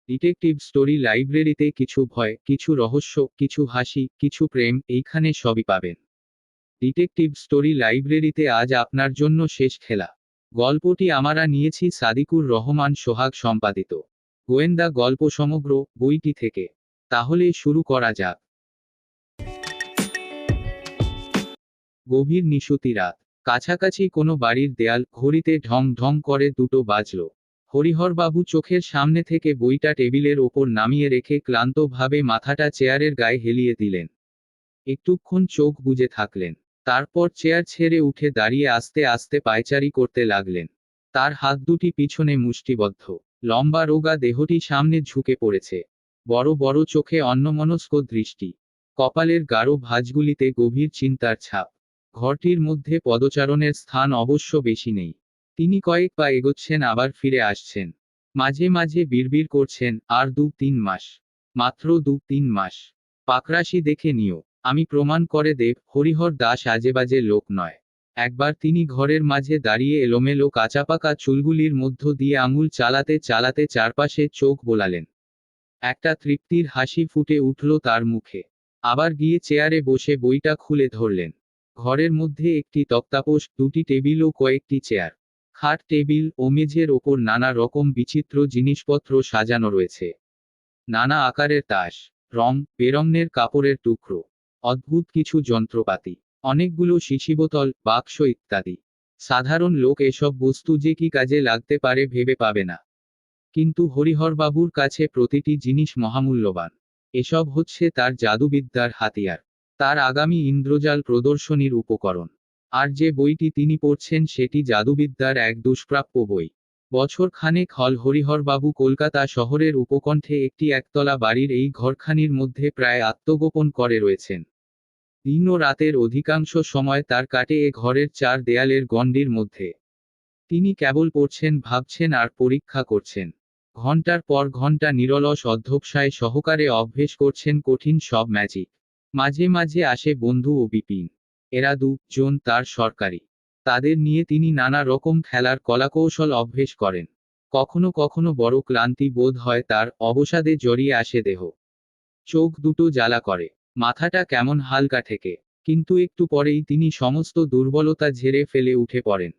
Detective story লাইব্রেরিতে কিছু ভয়, কিছু রহস্য, কিছু হাসি, কিছু প্রেম, এইখানে সবই পাবেন। ডিটেকটিভ স্টোরি লাইব্রেরিতে আজ আপনার জন্য শেষ খেলা। গল্পটি আমরা নিয়েছি সাদিকুর রহমান সোহাগ সম্পাদিত গোয়েন্দা গল্প সমগ্র বইটি থেকে। তাহলে শুরু করা যাক। গভীর নিশুতি রাত। কাছাকাছি কোনো বাড়ির দেয়াল, ঘড়িতে ঢং ঢং করে দুটো বাজল। হরিহরবাবু চোখের সামনে থেকে বইটা টেবিলের ওপর নামিয়ে রেখে ক্লান্তভাবে মাথাটা চেয়ারের গায়ে হেলিয়ে দিলেন। একটুক্ষণ চোখ বুজে থাকলেন। তারপর চেয়ার ছেড়ে উঠে দাঁড়িয়ে আস্তে আস্তে পায়চারি করতে লাগলেন। তার হাত দুটি পিছনে মুষ্টিবদ্ধ। লম্বা রোগা দেহটি সামনে ঝুঁকে পড়েছে। বড় বড় চোখে অন্যমনস্ক দৃষ্টি। কপালের গাঢ় ভাঁজগুলিতে গভীর চিন্তার ছাপ। ঘরটির মধ্যে পদচারণের স্থান অবশ্য বেশি নেই। তিনি কয়েক পা এগোচ্ছেন, আবার ফিরে আসছেন। মাঝে মাঝে বিড়বিড় করছেন, আর 2-3 মাস। মাত্র 2-3 মাস। পাকরাশি দেখে নিও। আমি প্রমাণ করে দেব, হরিহর দাস আজেবাজে লোক নয়। একবার তিনি ঘরের মাঝে দাঁড়িয়ে এলোমেলো কাঁচাপাকা চুলগুলির মধ্য দিয়ে আঙুল চালাতে চালাতে চারপাশে চোখ বোলালেন। একটা তৃপ্তির হাসি ফুটে উঠল তার মুখে। আবার গিয়ে চেয়ারে বসে বইটা খুলে ধরলেন। ঘরের মধ্যে একটি তক্তাপোষ, দুটি টেবিল ও কয়েকটি চেয়ার। খাট, টেবিল ও মেঝের ওপর নানা রকম বিচিত্র জিনিসপত্র সাজানো রয়েছে। নানা আকারের তাস, রং বেরঙের কাপড়ের টুকরো, অদ্ভুত কিছু যন্ত্রপাতি, অনেকগুলো শিশিবোতল, বাক্স ইত্যাদি। সাধারণ লোক এসব বস্তু যে কি কাজে লাগতে পারে ভেবে পাবে না। কিন্তু হরিহরবাবুর কাছে প্রতিটি জিনিস মহামূল্যবান। এসব হচ্ছে তার জাদুবিদ্যার হাতিয়ার, তার আগামী ইন্দ্রজাল প্রদর্শনীর উপকরণ। আর যে বইটি তিনি পড়ছেন সেটি জাদুবিদ্যার এক দুষ্প্রাপ্য বই। বছর খানেক হল হরিহরবাবু কলকাতা শহরের উপকণ্ঠে একটি একতলা বাড়ির এই ঘরখানির মধ্যে প্রায় আত্মগোপন করে রয়েছেন। দিন ও রাতের অধিকাংশ সময় তার কাটে এ ঘরের চার দেয়ালের গণ্ডির মধ্যে। তিনি কেবল পড়ছেন, ভাবছেন আর পরীক্ষা করছেন। ঘন্টার পর ঘন্টা নিরলস অধ্যবসায় সহকারে অভ্যেস করছেন কঠিন সব ম্যাজিক। মাঝে মাঝে আসে বন্ধু ও বিপিন। এরা দুজন তার সরকারি। তাদের নিয়ে তিনি নানা রকম খেলার কলাকৌশল অভ্যেস করেন। কখনো কখনো বড় ক্লান্তি বোধ হয় তার, অবসাদে জড়িয়ে আসে দেহ। চোখ দুটো জ্বালা করে। মাথাটা কেমন হালকা ঠেকে। কিন্তু একটু পরেই তিনি সমস্ত দুর্বলতা ঝেড়ে ফেলে উঠে পড়েন।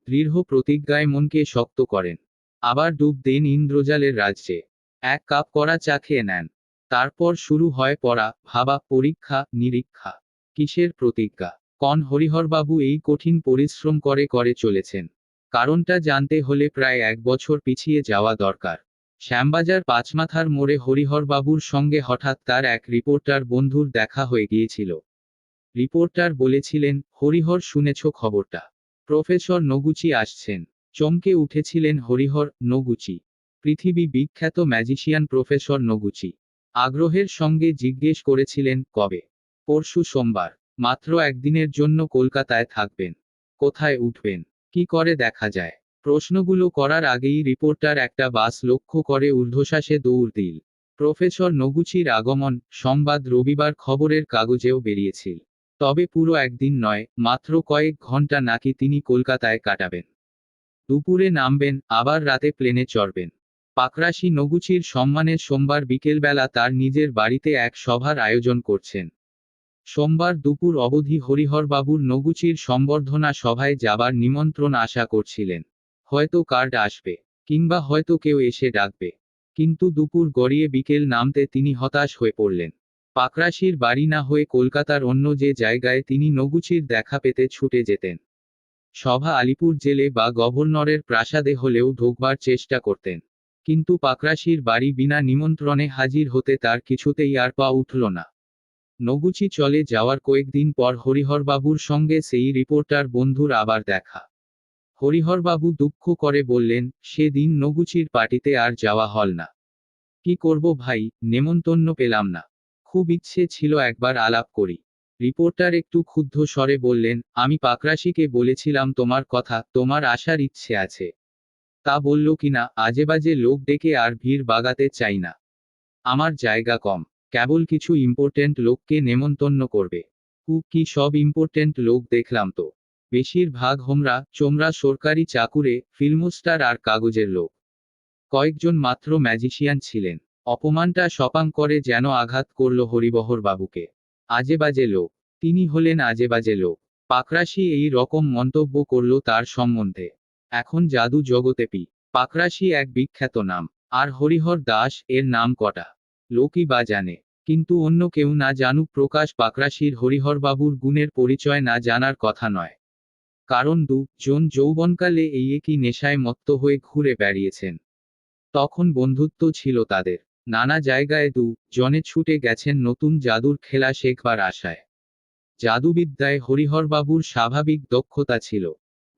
দৃঢ় প্রতিজ্ঞায় মনকে শক্ত করেন। আবার ডুব দেন ইন্দ্রজালের রাজ্যে। এক কাপ কড়া চা খেয়ে নেন। তারপর শুরু হয় পড়া, ভাবা, পরীক্ষা নিরীক্ষা। কিসের প্রতিজ্ঞা? কন হরিহরবাবু এই কঠিন পরিশ্রম করে করে চলেছেন? কারণটা জানতে হলে প্রায় 1 বছর পিছিয়ে যাওয়া দরকার। শ্যামবাজার পাঁচমাথার মোড়ে হরিহরবাবুর সঙ্গে হঠাৎ তার এক রিপোর্টার বন্ধুর দেখা হয়ে গিয়েছিল। রিপোর্টার বলেছিলেন, হরিহর, শুনেছ খবরটা? প্রফেসর নগুচি আসছেন। চমকে উঠেছিলেন হরিহর। নগুচি? পৃথিবী বিখ্যাত ম্যাজিশিয়ান প্রফেসর নগুচি। আগ্রহের সঙ্গে জিজ্ঞেস করেছিলেন, কবে? পরশু সোমবার। মাত্র একদিনের জন্য কলকাতায় থাকবেন। কোথায় উঠবেন? কি করে দেখা যায়? প্রশ্নগুলো করার আগেই রিপোর্টার একটা বাস লক্ষ্য করে ঊর্ধ্বশ্বাসে দৌড় দিল। প্রফেসর নগুচির আগমন সংবাদ রবিবার খবরের কাগজেও বেরিয়েছিল। তবে পুরো একদিন নয়, মাত্র কয়েক ঘন্টা নাকি তিনি কলকাতায় কাটাবেন। দুপুরে নামবেন, আবার রাতে প্লেনে চড়বেন। পাকরাশি নগুচির সম্মানে সোমবার বিকেলবেলা তার নিজের বাড়িতে এক সভার আয়োজন করছেন। সোমবার দুপুর অবধি হরিহরবাবুর নগুচির সম্বর্ধনা সভায় যাবার নিমন্ত্রণ আশা করছিলেন। হয়তো কার্ড আসবে, কিংবা হয়তো কেউ এসে ডাকবে। কিন্তু দুপুর গড়িয়ে বিকেল নামতে তিনি হতাশ হয়ে পড়লেন। পাকরাশির বাড়ি না হয়ে কলকাতার অন্য যে জায়গায় তিনি নগুচির দেখা পেতে ছুটে যেতেন। সভা আলিপুর জেলে বা গভর্নরের প্রাসাদে হলেও ঢোকবার চেষ্টা করতেন। কিন্তু পাকরাশির বাড়ি বিনা নিমন্ত্রণে হাজির হতে তার কিছুতেই আর পা উঠল না। নগুচি চলে যাওয়ার কয়েকদিন পর হরিহরবাবুর সঙ্গে সেই রিপোর্টার বন্ধুর আবার দেখা। হরিহরবাবু দুঃখ করে বললেন, সেদিন নগুচির পার্টিতে আর যাওয়া হল না। কি করব ভাই, নেমন্তন্ন পেলাম না। খুব ইচ্ছে ছিল একবার আলাপ করি। রিপোর্টার একটু ক্ষুব্ধ স্বরে বললেন, আমি পাকরাশিকে বলেছিলাম তোমার কথা, তোমার আসার ইচ্ছে আছে। তা বলল কিনা, আজেবাজে লোক ডেকে আর ভিড় বাগাতে চাই না। আমার জায়গা কম। কেবল কিছু ইম্পর্টেন্ট লোককে নেমন্তন্ন করবে। কি সব ইম্পর্টেন্ট লোক দেখলাম তো। বেশিরভাগ হোমরা চোমরা, সরকারি চাকুরে, ফিল্মস্টার আর কাগজের লোক। কয়েকজন মাত্র ম্যাজিশিয়ান ছিলেন। অপমানটা সপাঙ্করে যেন আঘাত করল হরিবহর বাবুকে। আজেবাজে লোক, তিনি হলেন আজেবাজে লোক। পাকরাশি এই রকম মন্তব্য করল তার সম্বন্ধে। এখন জাদু জগতে পাকরাশি এক বিখ্যাত নাম। আর হরিহর দাস এর নাম কটা লোকই বা জানে। কিন্তু অন্য কেউ না জানুক প্রকাশ পাকরাশির হরিহরবাবুর গুণের পরিচয় না জানার কথা নয়। কারণ জন যৌবনকালে এই একই নেশায় মত্ত হয়ে ঘুরে বেড়িয়েছেন। তখন বন্ধুত্ব ছিল তাদের। নানা জায়গায় জনে ছুটে গেছেন নতুন জাদুর খেলা শেখবার আশায়। জাদুবিদ্যায় হরিহরবাবুর স্বাভাবিক দক্ষতা ছিল।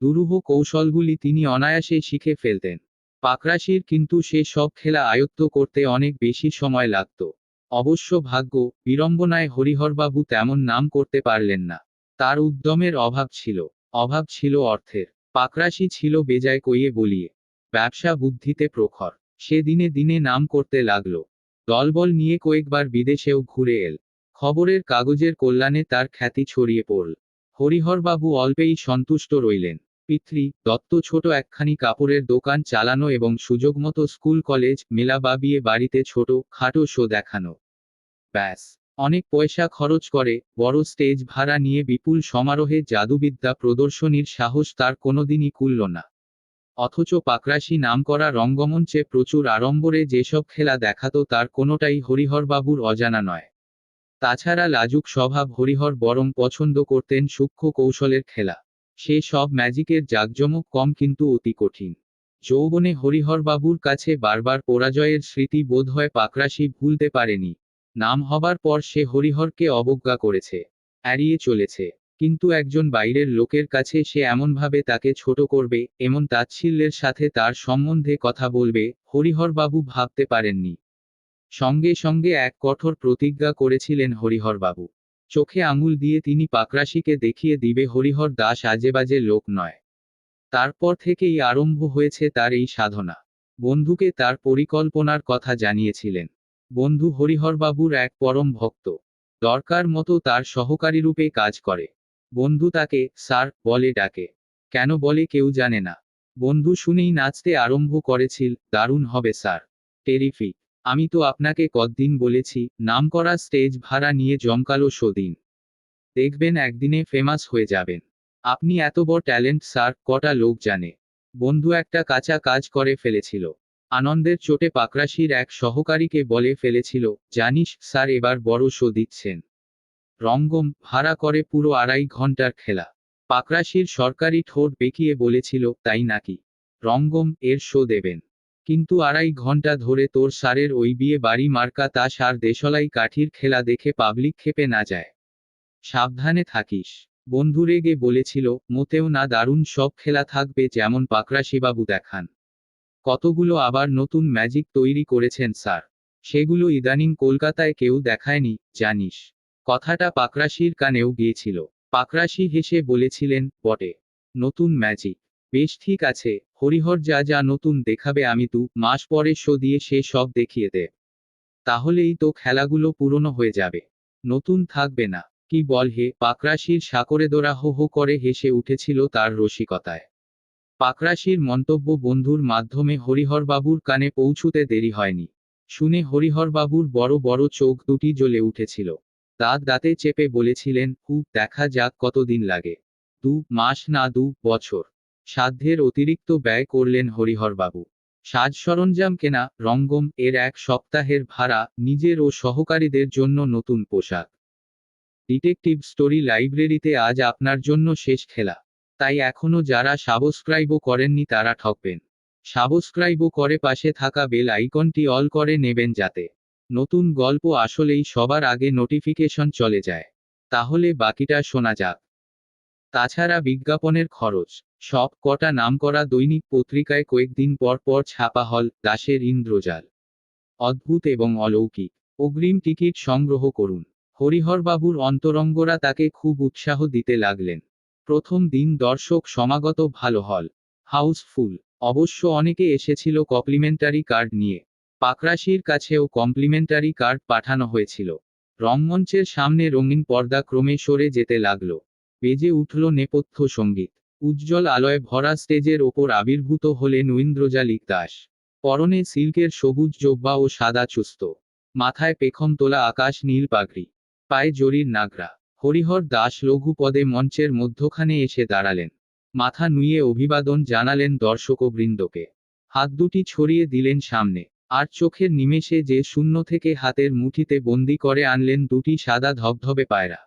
দুরূহ কৌশলগুলি তিনি অনায়াসে শিখে ফেলতেন। পাকরাশির কিন্তু সে সব খেলা আয়ত্ত করতে অনেক বেশি সময় লাগত। অবশ্য ভাগ্য বিড়ম্বনায় হরিহরবাবু তেমন নাম করতে পারলেন না। তার উদ্যমের অভাব ছিল অর্থের। পাকরাশি ছিল বেজায় কইয়ে বলিয়ে ব্যবসা বুদ্ধিতে প্রখর। সে দিনে দিনে নাম করতে লাগলো। দলবল নিয়ে কয়েকবার বিদেশেও ঘুরে এল। খবরের কাগজের কল্যাণে তার খ্যাতি ছড়িয়ে পড়ল। হরিহরবাবু অল্পেই সন্তুষ্ট রইলেন। পিতৃ দত্ত ছোট একখানি কাপড়ের দোকান চালানো এবং সুযোগমতো স্কুল কলেজ মেলা বা বিয়ে বাড়িতে ছোট খাটো শো দেখানো। ব্যাস, অনেক পয়সা খরচ করে বড় স্টেজ ভাড়া নিয়ে বিপুল সমারোহে জাদুবিদ্যা প্রদর্শনীর সাহস তার কোনোদিনই কুলল না। অথচ পাকরাশি নামকরা রঙ্গমঞ্চে প্রচুর আড়ম্বরে যেসব খেলা দেখাতো তার কোনোটাই হরিহরবাবুর অজানা নয়। তাছাড়া লাজুক স্বভাব হরিহর বরং পছন্দ করতেন সূক্ষ্ম কৌশলের খেলা। সে সব ম্যাজিকের জাঁকজমক কম কিন্তু অতি কঠিন। যৌবনে হরিহরবাবুর কাছে বারবার পরাজয়ের স্মৃতি বোধহয় পাকরাশি ভুলতে পারেনি। নাম হবার পর সে হরিহরকে অবজ্ঞা করেছে, এড়িয়ে চলেছে। কিন্তু একজন বাইরের লোকের কাছে সে এমনভাবে তাকে ছোট করবে, এমন তাচ্ছিল্যের সাথে তার সম্বন্ধে কথা বলবে, হরিহরবাবু ভাবতে পারেননি। সঙ্গে সঙ্গে এক কঠোর প্রতিজ্ঞা করেছিলেন হরিহরবাবু। চোখে আঙুল দিয়ে তিনি পাকরাশিকে দেখিয়ে দিবে হরিহর দাস আজেবাজে লোক নয়। তারপর থেকেই আরম্ভ হয়েছে তার এই সাধনা। বন্ধুকে তার পরিকল্পনার কথা জানিয়েছিলেন। বন্ধু হরিহরবাবুর এক পরম ভক্ত। দরকার মতো তার সহকারীরূপে কাজ করে। বন্ধু তাকে স্যার বলে ডাকে। কেন বলে কেউ জানে না। বন্ধু শুনেই নাচতে আরম্ভ করেছিল, দারুণ হবে স্যার, টেরিফিক। আমি তো আপনাকে কতদিন বলেছি, নামকরা স্টেজ ভাড়া নিয়ে জমকালো শো দিন। দেখবেন একদিনে ফেমাস হয়ে যাবেন। আপনি এত বড় ট্যালেন্ট স্যার, কটা লোক জানে। বন্ধু একটা কাঁচা কাজ করে ফেলেছিল। আনন্দের চোটে পাকরাশির এক সহকারীকে বলে ফেলেছিল, জানিস স্যার এবার বড় শো দিচ্ছেন। রঙ্গম ভাড়া করে পুরো 2.5 ঘন্টার খেলা। পাকরাশির সরকারি ঠোঁট বেঁকিয়ে বলেছিল, তাই নাকি? রঙ্গম এর শো দেবেন? কিন্তু 2.5 ঘন্টা ধরে তোর স্যারের ওই বিয়ে বাড়ি মার্কা তাস আর দেশলাই কাঠির খেলা দেখে পাবলিক ক্ষেপে না যায়। সাবধানে থাকিস। বন্ধু রেগে বলেছিল, মোটেও না, দারুণ সব খেলা থাকবে যেমন পাকরাশিবাবু দেখান। কতগুলো আবার নতুন ম্যাজিক তৈরি করেছেন স্যার। সেগুলো ইদানিং কলকাতায় কেউ দেখায়নি, জানিস। কথাটা পাকরাশির কানেও গিয়েছিল। পাকরাশি হেসে বলেছিলেন, বটে। নতুন ম্যাজিক? বেশ ঠিক আছে, হরিহর যা যা নতুন দেখাবে আমি 2 মাস পরে শো দিয়ে সে সব দেখিয়ে দে। তাহলেই তো খেলাগুলো পুরনো হয়ে যাবে, নতুন থাকবে না। কি বল হে? পাকরাশির সাকরেদোরা হো হো করে হেসে উঠেছিল তার রসিকতায়। পাকরাশির মন্তব্য বন্ধুর মাধ্যমে হরিহরবাবুর কানে পৌঁছুতে দেরি হয়নি। শুনে হরিহরবাবুর বড় বড় চোখ দুটি জ্বলে উঠেছিল। দাঁতে চেপে বলেছিলেন, দেখা যাক কতদিন লাগে। 2 মাস না 2 বছর। সাধ্যের অতিরিক্ত ব্যয় করলেন হরিহরবাবু। সাজ সরঞ্জাম কেনা, রঙ্গম এর 1 সপ্তাহের ভাড়া, নিজের ও সহকারীদের জন্য নতুন পোশাক। ডিটেকটিভ স্টোরি লাইব্রেরিতে আজ আপনার জন্য শেষ খেলা। তাই এখনো যারা সাবস্ক্রাইবও করেননি তারা ঠকবেন। সাবস্ক্রাইবও করে পাশে থাকা বেল আইকনটি অল করে নেবেন যাতে নতুন গল্প আসলেই সবার আগে নোটিফিকেশন চলে যায়। তাহলে বাকিটা শোনা যাক। তাছাড়া বিজ্ঞাপনের খরচ। সব কটা নামকরা দৈনিক পত্রিকায় কয়েকদিন পর পর ছাপা হল, দাসের ইন্দ্রজাল। অদ্ভুত এবং অলৌকিক। অগ্রিম টিকিট সংগ্রহ করুন। হরিহরবাবুর অন্তরঙ্গরা তাকে খুব উৎসাহ দিতে লাগলেন। প্রথম দিন দর্শক সমাগত ভালো হল হাউসফুল। অবশ্য অনেকে এসেছিল কমপ্লিমেন্টারি কার্ড নিয়ে। পাকরাশির কাছেও কমপ্লিমেন্টারি কার্ড পাঠানো হয়েছিল। রংমঞ্চের সামনে রঙিন পর্দা ক্রমে সরে যেতে লাগল। বেজে উঠল নেপথ্য সঙ্গীত। উজ্জ্বল আলোয় ভরা স্টেজের ওপর আবির্ভূত হলেন ঐন্দ্রজালিক দাস। পরনে সিল্কের সবুজ জোব্বা ও সাদা চুস্ত, মাথায় পেখম তোলা আকাশ নীল পাগড়ি, পায়ে জরির নাগরা। হরিহর দাস লঘু পদে মঞ্চের মধ্যখানে এসে দাঁড়ালেন। মাথা নুইয়ে অভিবাদন জানালেন দর্শকবৃন্দকে। হাত দুটি ছড়িয়ে দিলেন সামনে। আর চোখের নিমেষে যে শূন্য থেকে হাতের মুঠিতে বন্দি করে আনলেন দুটি সাদা ধবধবে পায়রা।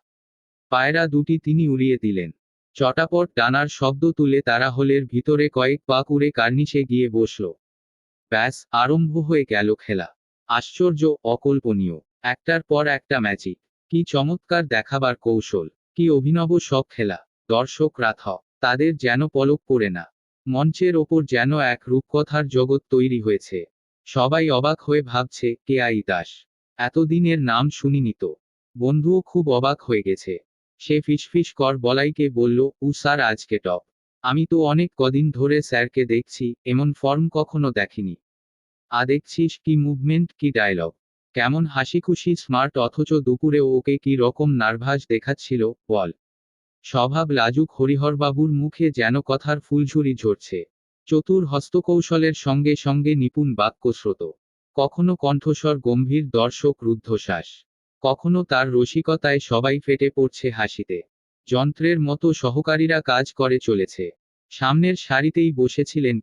পায়রা দুটি তিনি উড়িয়ে দিলেন। চটাপট ডানার শব্দ তুলে তারা হলের ভিতরে কয়েক পাক উড়ে কার্নিশে গিয়ে বসল। ব্যাস, আরম্ভ হয়ে গেল খেলা। আশ্চর্য, অকল্পনীয়, একটার পর একটা ম্যাজিক। কি চমৎকার দেখাবার কৌশল, কি অভিনব সব খেলা। দর্শকরা তাদের যেন পলক পড়ে না। মঞ্চের ওপর যেন এক রূপকথার জগৎ তৈরি হয়েছে। সবাই অবাক হয়ে ভাবছে, কে আই দাস, এতদিনের নাম শুনিনি তো। বন্ধুও খুব অবাক হয়ে গেছে। সে ফিসফিস কর বলাইকে বলল, স্যার আজকে টপ। আমি তো অনেক কদিন ধরে স্যারকে দেখছি, এমন ফর্ম কখনো দেখিনি। দেখছিস কি মুভমেন্ট, কি ডায়লগ, কেমন হাসিখুশি স্মার্ট, অথচ দুপুরে ওকে কি রকম নার্ভাস দেখাচ্ছিল বল। স্বভাব লাজুক হরিহরবাবুর মুখে যেন কথার ফুলঝুরি ঝরছে। চতুর হস্তকৌশলের সঙ্গে সঙ্গে নিপুণ বাক্যস্রোত। কখনো কণ্ঠস্বর গম্ভীর, দর্শক রুদ্ধশ্বাস। কখনো তার রসিকতায় সবাই ফেটে পড়ছে হাসিতে। যন্ত্রের মতো সহকারীরা কাজ করে চলেছে। সামনের সারিতেই বসেছিলেন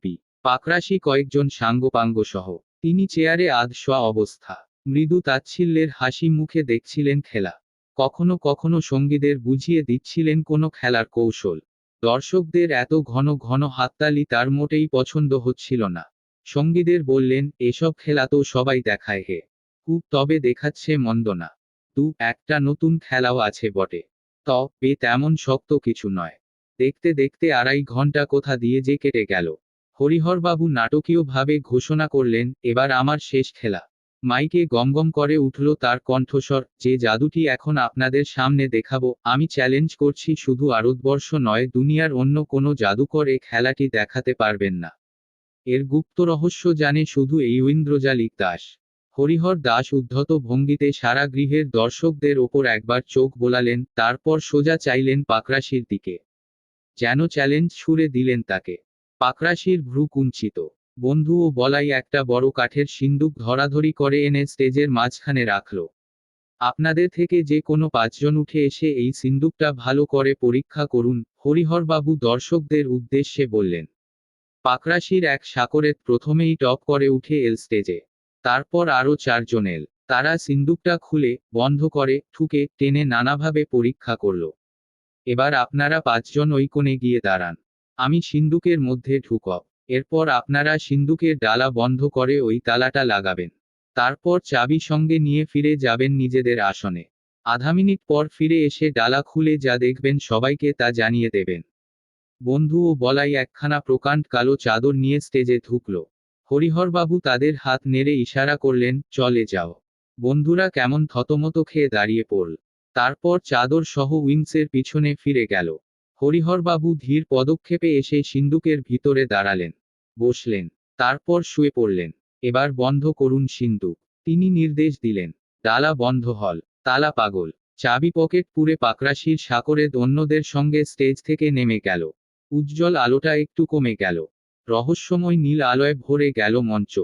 পাকরাশি কয়েকজন সাঙ্গপাঙ্গ সহ। তিনি চেয়ারে আধশোয়া অবস্থা, মৃদু তাচ্ছিল্যের হাসি মুখে দেখছিলেন খেলা। কখনো কখনো সঙ্গীদের বুঝিয়ে দিচ্ছিলেন কোনো খেলার কৌশল। দর্শকদের এত ঘন ঘন হাততালি তার মোটেই পছন্দ হচ্ছিল না। সঙ্গীদের বললেন, এসব খেলা তো সবাই দেখায় হে, তবে দেখাচ্ছে মন্দ না। একটা নতুন খেলাও আছে বটে, তবে তেমন শক্ত কিছু নয়। দেখতে দেখতে 2.5 ঘন্টা কোথা দিয়ে যে কেটে গেল। হরিহরবাবু নাটকীয়ভাবে ঘোষণা করলেন, এবার আমার শেষ খেলা। মাইকে গমগম করে উঠল তার কণ্ঠস্বর, যে জাদুটি এখন আপনাদের সামনে দেখাবো, আমি চ্যালেঞ্জ করছি, শুধু ভারতবর্ষ নয়, দুনিয়ার অন্য কোনো জাদুকর এ খেলাটি দেখাতে পারবেন না। এর গুপ্ত রহস্য জানে শুধু এই ঐন্দ্রজালিক দাস। হরিহর দাস উদ্ধত ভঙ্গিতে সারা গৃহের দর্শকদের ওপর একবার চোখ বোলালেন, তারপর সোজা চাইলেন পাকরাশির দিকে। যেন চ্যালেঞ্জ ছুড়ে দিলেন তাকে। পাকরাশির ভ্রু কুঞ্চিত। বন্ধু ও বলাই একটা বড় কাঠের সিন্দুক ধরাধরি করে এনে স্টেজের মাঝখানে রাখল। আপনাদের থেকে যে কোনো 5 জন উঠে এসে এই সিন্দুকটা ভালো করে পরীক্ষা করুন, হরিহরবাবু দর্শকদের উদ্দেশ্যে বললেন। পাকরাশির এক সাকরেত প্রথমেই টপ করে উঠে এল স্টেজে। তারপর আরও 4 জন এল। তারা সিন্দুকটা খুলে, বন্ধ করে, ঠুকে, টেনে নানাভাবে পরীক্ষা করল। এবার আপনারা 5 জন ওই কোণে গিয়ে দাঁড়ান। আমি সিন্দুকের মধ্যে ঢুকব। এরপর আপনারা সিন্দুকের ডালা বন্ধ করে ওই তালাটা লাগাবেন। তারপর চাবি সঙ্গে নিয়ে ফিরে যাবেন নিজেদের আসনে। আধা মিনিট পর ফিরে এসে ডালা খুলে যা দেখবেন সবাইকে তা জানিয়ে দেবেন। বন্ধু ও বলাই একখানা প্রকাণ্ড কালো চাদর নিয়ে স্টেজে ঢুকল। হরিহরবাবু তাদের হাত নেড়ে ইশারা করলেন, চলে যাও। বন্ধুরা কেমন থতমত খেয়ে দাঁড়িয়ে পড়ল। তারপর চাদর সহ উইংসের পিছনে ফিরে গেল। হরিহরবাবু ধীর পদক্ষেপে এসে সিন্দুকের ভিতরে দাঁড়ালেন, বসলেন, তারপর শুয়ে পড়লেন। এবার বন্ধ করুন সিন্দুক, তিনি নির্দেশ দিলেন। ডালা বন্ধ হল। তালা পাগল। চাবি পকেট পুরে পাকরাশির সাকরেদ অন্যদের সঙ্গে স্টেজ থেকে নেমে গেল। উজ্জ্বল আলোটা একটু কমে গেল। রহস্যময় নীল আলোয় ভরে গেল মঞ্চ।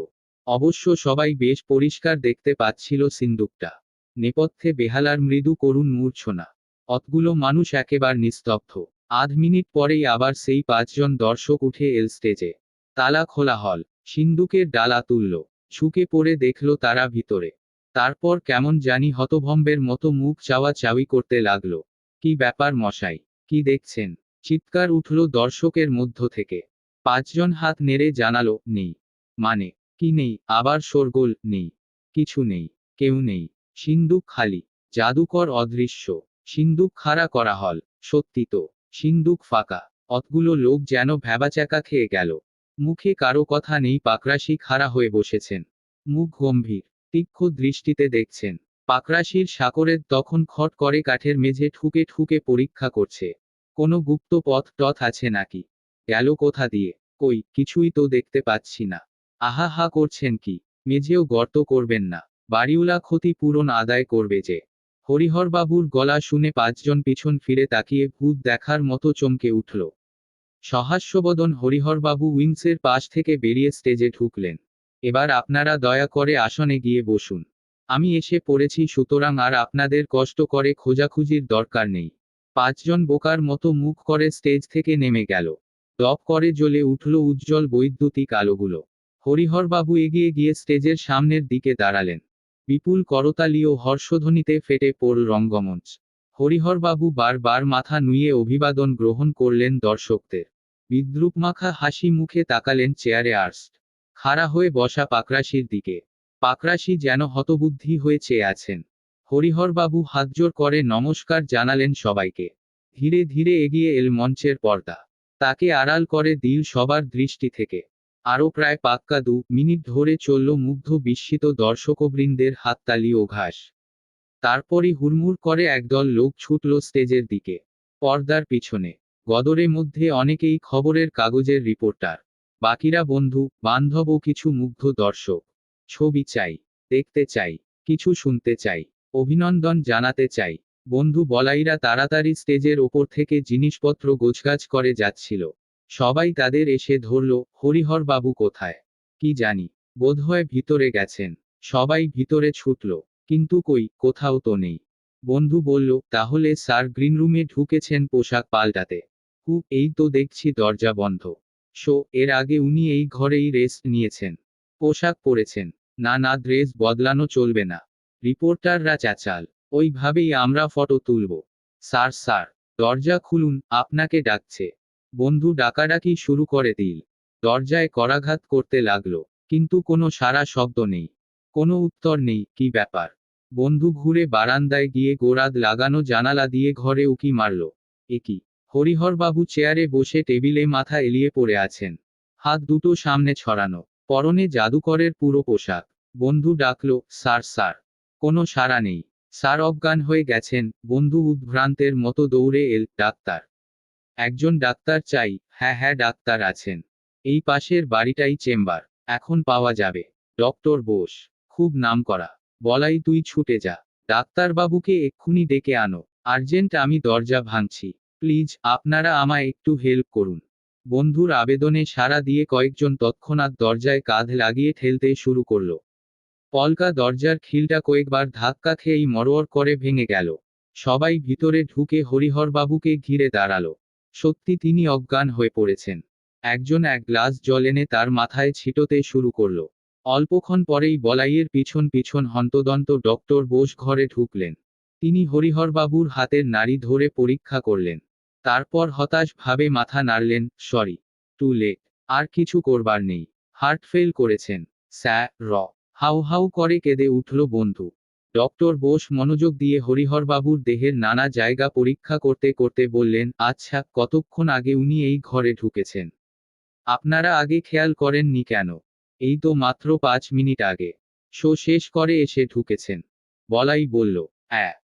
অবশ্য সবাই বেশ পরিষ্কার দেখতে পাচ্ছিল সিন্দুকটা। নেপথ্যে বেহালার মৃদু করুণ মূর্ছনা। অতগুলো মানুষ একেবার নিস্তব্ধ। আধ মিনিট পরেই আবার সেই 5 জন দর্শক উঠে এল স্টেজে। তালা খোলা হল। সিন্দুকের ডালা তুলল। ঝুঁকে পড়ে দেখল তারা ভিতরে। তারপর কেমন জানি হতভম্বের মতো মুখ চাওয়া চাওয়ি করতে লাগলো। কি ব্যাপার মশাই, কি দেখছেন? চিৎকার উঠল দর্শকের মধ্য থেকে। 5 জন হাত নেড়ে জানালো, নেই। মানে, কি নেই? আবার শোরগোল, নেই, কিছু নেই, কেউ নেই। সিন্দুক খালি। জাদুকর অদৃশ্য। সিন্দুক খাড়া করা হল। সত্যি তো, সিন্দুক ফাঁকা। অতগুলো লোক যেন ভ্যাবাচ্যাকা খেয়ে গেল। মুখে কারো কথা নেই। পাকরাশি খাড়া হয়ে বসেছেন। মুখ গম্ভীর। তীক্ষ্ণ দৃষ্টিতে দেখছেন। পাকরাশির সাকরেদ তখন খট করে কাঠের মেঝে ঠুকে ঠুকে পরীক্ষা করছে। কোনো গুপ্ত পথ টথ আছে নাকি? গেল কোথা দিয়ে? কই, কিছুই তো দেখতে পাচ্ছি না। আহা হা করছেন কি? মেঝেও গর্ত করবেন না? বাড়িওয়ালা ক্ষতি পূরণ আদায় করবে যে। হরিহরবাবুর গলা শুনে 5 জন পিছন ফিরে তাকিয়ে ভূত দেখার মতো চমকে উঠল। সহাস্যবদন হরিহরবাবু উইংসের পাশ থেকে বেরিয়ে স্টেজে ঢুকলেন। এবার আপনারা দয়া করে আসনে গিয়ে বসুন। আমি এসে পড়েছি, সুতরাং আর আপনাদের কষ্ট করে খোঁজাখুঁজির দরকার নেই। পাঁচজন বোকার মতো মুখ করে স্টেজ থেকে নেমে গেল। দপ করে জ্বলে উঠল উজ্জ্বল বৈদ্যুতিক আলোগুলো। হরিহরবাবু এগিয়ে গিয়ে স্টেজের সামনের দিকে দাঁড়ালেন। বিপুল করতালি ও হর্ষধ্বনিতে ফেটে পড়ল রঙ্গমঞ্চ। হরিহরবাবু বার মাথা নুইয়ে অভিবাদন গ্রহণ করলেন দর্শকদের। বিদ্রুপমাখা হাসি মুখে তাকালেন চেয়ারে খাড়া হয়ে বসা পাকরাশির দিকে। পাকরাশি যেন হতবুদ্ধি হয়ে চেয়ে আছেন। হরিহরবাবু হাতজোড় করে নমস্কার জানালেন সবাইকে। ধীরে ধীরে এগিয়ে এল মঞ্চের পর্দা। তাকে আড়াল করে দিল সবার দৃষ্টি থেকে। আরও প্রায় পাক্কা 2 মিনিট ধরে চলল মুগ্ধ বিস্মিত দর্শকবৃন্দের হাততালি ও ঘাস। তারপরই হুড়মুড় করে একদল লোক ছুটল স্টেজের দিকে। পর্দার পিছনে গদরে মধ্যে অনেকেই খবরের কাগজের রিপোর্টার, বাকিরা বন্ধু বান্ধব ও কিছু মুগ্ধ দর্শক। ছবি চাই, দেখতে চাই, কিছু শুনতে চাই, অভিনন্দন জানাতে চাই। বন্ধু বলাইরা তাড়াতাড়ি স্টেজের ওপর থেকে জিনিসপত্র গোছগাছ করে যাচ্ছিল। সবাই তাদের এসে ধরল, হরিহরবাবু কোথায়? কি জানি, বোধহয় ভিতরে গেছেন। সবাই ভিতরে ছুটল, কিন্তু কই, কোথাও তো নেই। বন্ধু বলল, তাহলে স্যার গ্রিনরুমে ঢুকেছেন পোশাক পাল্টাতে। এই তো দেখছি দরজা বন্ধ। এর আগে উনি এই ঘরেই রেস্ট নিয়েছেন, পোশাক পরেছেন। না, ড্রেস বদলানো চলবে না। রিপোর্টাররা চেঁচাল, ওইভাবেই আমরা ফটো তুলব। স্যার, দরজা খুলুন, আপনাকে ডাকছে। বন্ধু ডাকাডাকি শুরু করে দিল। দরজায় করাঘাত করতে লাগলো, কিন্তু কোনো সাড়া শব্দ নেই, কোনো উত্তর নেই। কি ব্যাপার? বন্ধু ঘুরে বারান্দায় গিয়ে গোরাদ লাগানো জানালা দিয়ে ঘরে উকি মারল। একি, হরিহরবাবু চেয়ারে বসে টেবিলে মাথা এলিয়ে পড়ে আছেন, হাত দুটো সামনে ছড়ানো, পরনে জাদুকরের পুরো পোশাক। বন্ধু ডাকলো, স্যার। কোনো সাড়া নেই। স্যার অজ্ঞান হয়ে গেছেন। বন্ধু উদ্ভ্রান্তের মতো দৌড়ে এল, ডাক্তার, একজন ডাক্তার চাই। হ্যাঁ, ডাক্তার আছেন, এই পাশের বাড়িটাই চেম্বার, এখন পাওয়া যাবে। ডক্টর বোস, খুব নামকরা। বলাই, তুই ছুটে যা, ডাক্তারবাবুকে এক্ষুনি ডেকে আনো, আর্জেন্ট, আমি দরজা ভাঙছি। প্লিজ, আপনারা আমায় একটু হেল্প করুন। বন্ধুর আবেদনে সাড়া দিয়ে কয়েকজন তৎক্ষণাৎ দরজায় কাঁধ লাগিয়ে ঠেলতে শুরু করল। পলকা দরজার খিলটা কয়েকবার ধাক্কা খেয়েই মরওর করে ভেঙে গেল। সবাই ভিতরে ঢুকে হরিহরবাবুকে ঘিরে দাঁড়ালো। সত্যি তিনি অজ্ঞান হয়ে পড়েছেন। একজন এক গ্লাস জল এনে তার মাথায় ছিটোতে শুরু করলো। অল্পক্ষণ পরেই বলাইয়ের পিছন হন্তদন্ত ডক্টর বোস ঘরে ঢুকলেন। তিনি হরিহরবাবুর হাতের নাড়ি ধরে পরীক্ষা করলেন। তারপর হতাশ ভাবে মাথা নাড়লেন, সরি, টু লেট, আর কিছু করবার নেই, হার্ট ফেল করেছেন স্যার। হাউ করে কেঁদে উঠল বন্ধু। ডক্টর বোস মনোযোগ দিয়ে হরিহরবাবুর দেহের নানা জায়গা পরীক্ষা করতে করতে বললেন, আচ্ছা, কতক্ষণ আগে উনি এই ঘরে ঢুকেছেন? আপনারা আগে খেয়াল করেননি কেন? এই তো মাত্র 5 মিনিট আগে। শেষ করে এসে ঢুকেছেন। বলাই বলল,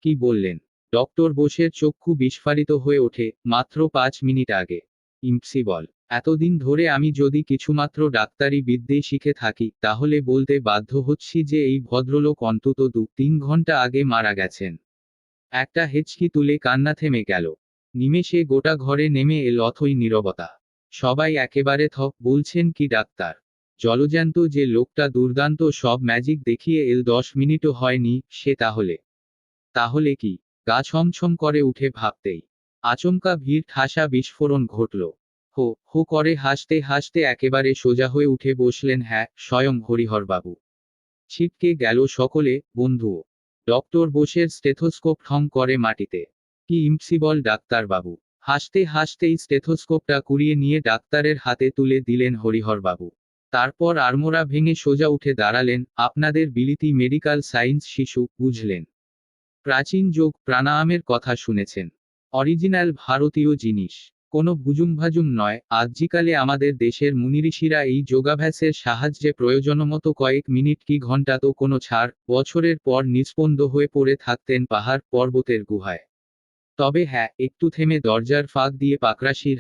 কি বললেন? ডক্টর বোসের চক্ষু বিস্ফারিত হয়ে ওঠে, মাত্র 5 মিনিট আগে? ইম্পসিবল। এতদিন ধরে আমি যদি কিছুমাত্র ডাক্তারি বিদ্যে শিখে থাকি, তাহলে বলতে বাধ্য হচ্ছি যে এই ভদ্রলোক অন্তত 2-3 ঘন্টা আগে মারা গেছেন। একটা হেঁচকি তুলে কান্না থেমে গেল। নিমেষে গোটা ঘরে নেমে এল অথই নীরবতা। সবাই একেবারে বলছেন কি ডাক্তার? জলজ্যান্ত যে লোকটা দুর্দান্ত সব ম্যাজিক দেখিয়ে 10 মিনিটও হয়নি, সে তাহলে কি? গা ছমছম করে উঠে ভাবতেই আচমকা ভিড় ঠাসা বিস্ফোরণ ঘটল। হো করে হাসতে হাসতে একেবারে সোজা হয়ে উঠে বসলেন, হ্যাঁ, স্বয়ং হরিহরবাবু। ছিটকে গেল সকলে, বন্ধুও। ডক্টর বোসের স্টেথোস্কোপ ঠং করে মাটিতে। কি ইম্পসিবল ডাক্তারবাবু! হাসতে হাসতেই স্টেথোস্কোপটা কুড়িয়ে নিয়ে ডাক্তারের হাতে তুলে দিলেন হরিহরবাবু। তারপর আড়মোড়া ভেঙে সোজা উঠে দাঁড়ালেন। আপনাদের বিলিতি মেডিকেল সায়েন্স শিশু, বুঝলেন? প্রাচীন যোগ প্রাণায়ামের কথা শুনেছেন? অরিজিনাল ভারতীয় জিনিস, কোনো ভুজুমভাজুম নয়। আজকালে আমাদের দেশের মুনিঋষিরা এই যোগাভ্যাসের সাহায্যে প্রয়োজনমতো কয়েক মিনিট কি ঘন্টা তো কোনো ছাড়, বছরের পর নিস্পন্দ হয়ে পড়ে থাকতেন পাহাড় পর্বতের গুহায়। তবে হ্যাঁ, একটু থেমে দরজার ফাঁক দিয়ে পাকরাশির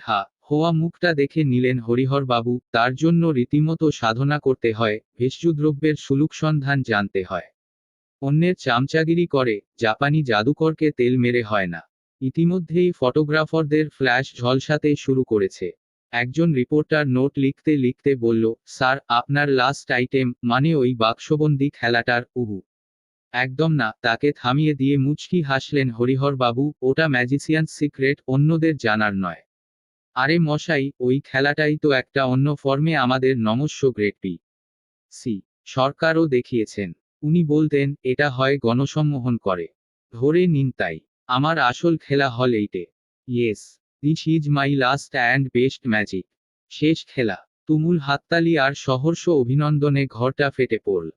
হওয়া মুখটা দেখে নিলেন হরিহরবাবু। তার জন্য রীতিমতো সাধনা করতে হয়, ভেষজদ্রব্যের সুলুক সন্ধান জানতে হয়। অন্যের চামচাগিরি করে, জাপানি জাদুকরকে তেল মেরে হয় না। ইতিমধ্যেই ফটোগ্রাফারদের ফ্ল্যাশ ঝলসাতে শুরু করেছে। একজন রিপোর্টার নোট লিখতে লিখতে বলল, স্যার আপনার লাস্ট আইটেম মানে ওই বাক্সবন্দি খেলাটার উহু একদম না। তাকে থামিয়ে দিয়ে মুচকি হাসলেন হরিহরবাবু, ওটা ম্যাজিসিয়ান সিক্রেট, অন্যদের জানার নয়। আরে মশাই, ওই খেলাটাই তো একটা অন্য ফর্মে আমাদের নমস্য গ্রেট পি সি সরকারও দেখিয়েছেন। উনি বলতেন এটা হয় গণসম্মোহন করে ধরে নিন তাই। আমার আসল খেলা হল এইটে। Yes, this is my last and best magic. শেষ খেলা। তুমুল হাততালি আর সহর্ষ অভিনন্দনে ঘরটা ফেটে পড়ল।